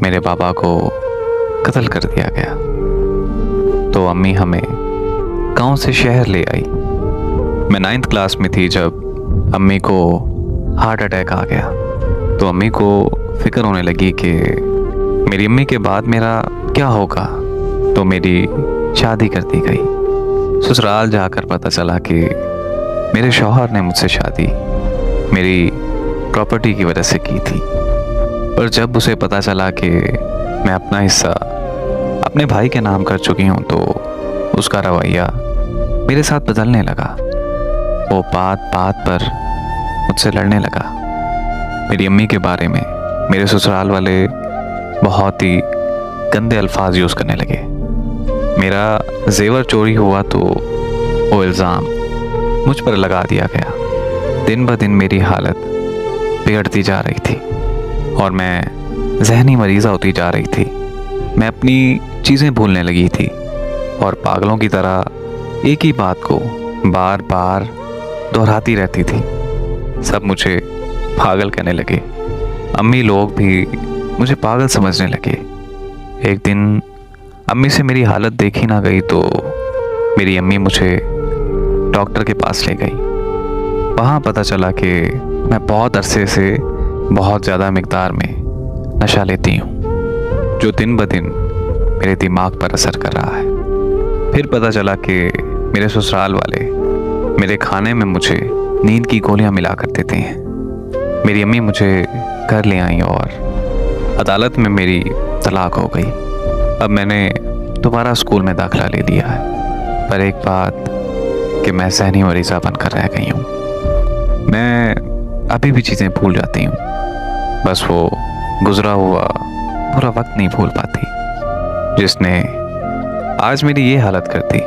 मेरे पापा को कत्ल कर दिया गया। तो अम्मी हमें गांव से शहर ले आई। मैं 9th क्लास में थी जब अम्मी को हार्ट अटैक आ गया। तो अम्मी को फिक्र होने लगी कि मेरी अम्मी के बाद मेरा क्या होगा। तो मेरी शादी कर दी गई। ससुराल जाकर पता चला कि मेरे शौहर ने मुझसे शादी मेरी प्रॉपर्टी की वजह से की थी। पर जब उसे पता चला कि मैं अपना हिस्सा अपने भाई के नाम कर चुकी हूँ तो उसका रवैया मेरे साथ बदलने लगा। वो बात बात पर मुझसे लड़ने लगा। मेरी अम्मी के बारे में मेरे ससुराल वाले बहुत ही गंदे अल्फाज यूज़ करने लगे। मेरा जेवर चोरी हुआ तो वो इल्ज़ाम मुझ पर लगा दिया गया। दिन ब दिन मेरी हालत बिगड़ती जा रही थी और मैं जहनी मरीज़ा होती जा रही थी। मैं अपनी चीज़ें भूलने लगी थी और पागलों की तरह एक ही बात को बार बार दोहराती रहती थी। सब मुझे पागल कहने लगे। अम्मी लोग भी मुझे पागल समझने लगे। एक दिन अम्मी से मेरी हालत देखी ना गई तो मेरी अम्मी मुझे डॉक्टर के पास ले गई। वहाँ पता चला कि मैं बहुत अरसे से बहुत ज़्यादा मिकदार में नशा लेती हूँ, जो दिन ब दिन मेरे दिमाग पर असर कर रहा है। फिर पता चला कि मेरे ससुराल वाले मेरे खाने में मुझे नींद की गोलियाँ मिला कर देते हैं। मेरी अम्मी मुझे घर ले आई और अदालत में मेरी तलाक हो गई। अब मैंने दोबारा स्कूल में दाखिला ले लिया है। पर एक बात कि मैं सहनी मरीज़ा बनकर रह गई हूँ। मैं अभी भी चीज़ें भूल जाती हूँ, बस वो गुजरा हुआ पूरा वक्त नहीं भूल पाती जिसने आज मेरी ये हालत कर दी।